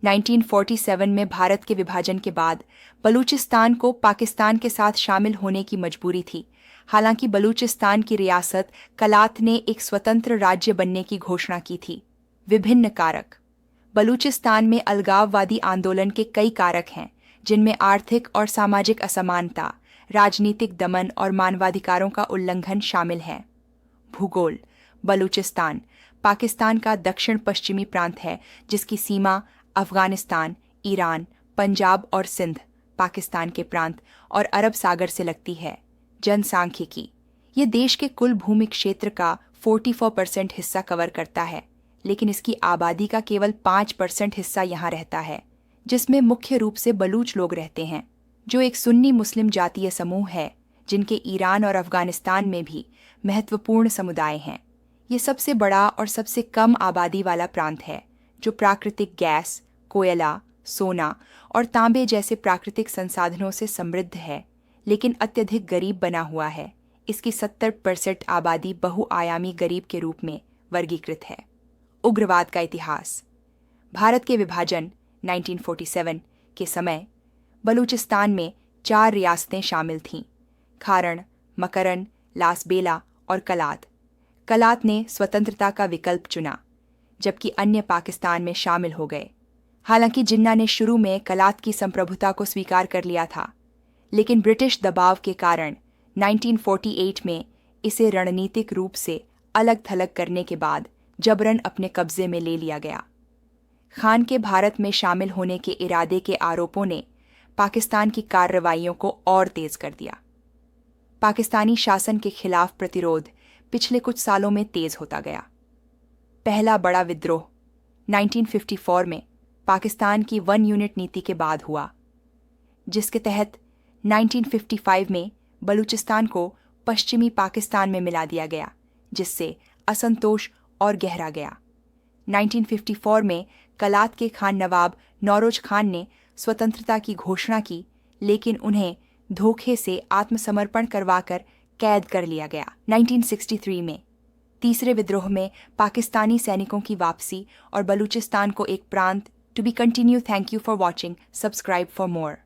1947 में भारत के विभाजन के बाद बलूचिस्तान को पाकिस्तान के साथ शामिल होने की मजबूरी थी। हालांकि बलूचिस्तान की रियासत कलात ने एक स्वतंत्र राज्य बनने की घोषणा की थी। विभिन्न कारक। बलूचिस्तान में अलगाववादी आंदोलन के कई कारक हैं, जिनमें आर्थिक और सामाजिक असमानता, राजनीतिक दमन और मानवाधिकारों का उल्लंघन शामिल है। भूगोल। बलूचिस्तान पाकिस्तान का दक्षिण पश्चिमी प्रांत है, जिसकी सीमा अफगानिस्तान, ईरान, पंजाब और सिंध, पाकिस्तान के प्रांत और अरब सागर से लगती है। जनसांख्यिकी। ये देश के कुल भूमि क्षेत्र का 44% हिस्सा कवर करता है, लेकिन इसकी आबादी का केवल 5% हिस्सा यहाँ रहता है, जिसमें मुख्य रूप से बलूच लोग रहते हैं, जो एक सुन्नी मुस्लिम जातीय समूह है, जिनके ईरान और अफगानिस्तान में भी महत्वपूर्ण समुदाय हैं। ये सबसे बड़ा और सबसे कम आबादी वाला प्रांत है, जो प्राकृतिक गैस, कोयला, सोना और तांबे जैसे प्राकृतिक संसाधनों से समृद्ध है, लेकिन अत्यधिक गरीब बना हुआ है। इसकी 70% आबादी बहुआयामी गरीब के रूप में वर्गीकृत है। उग्रवाद का इतिहास। भारत के विभाजन 1947 के समय बलूचिस्तान में 4 रियासतें शामिल थीं: खारण, मकरन, लासबेला और कलात। कलात ने स्वतंत्रता का विकल्प चुना, जबकि अन्य पाकिस्तान में शामिल हो गए। हालांकि जिन्ना ने शुरू में कलात की संप्रभुता को स्वीकार कर लिया था, लेकिन ब्रिटिश दबाव के कारण 1948 में इसे रणनीतिक रूप से अलग थलग करने के बाद जबरन अपने कब्जे में ले लिया गया। खान के भारत में शामिल होने के इरादे के आरोपों ने पाकिस्तान की कार्रवाइयों को और तेज कर दिया। पाकिस्तानी शासन के खिलाफ प्रतिरोध पिछले कुछ सालों में तेज होता गया। पहला बड़ा विद्रोह 1954 में पाकिस्तान की 1 यूनिट नीति के बाद हुआ, जिसके तहत 1955 में बलूचिस्तान को पश्चिमी पाकिस्तान में मिला दिया गया, जिससे असंतोष और गहरा गया। 1954 में कलात के खान नवाब नौरोज खान ने स्वतंत्रता की घोषणा की, लेकिन उन्हें धोखे से आत्मसमर्पण करवाकर कैद कर लिया गया। 1963 में तीसरे विद्रोह में पाकिस्तानी सैनिकों की वापसी और बलूचिस्तान को एक प्रांत। To be continue. Thank you for watching. Subscribe for more.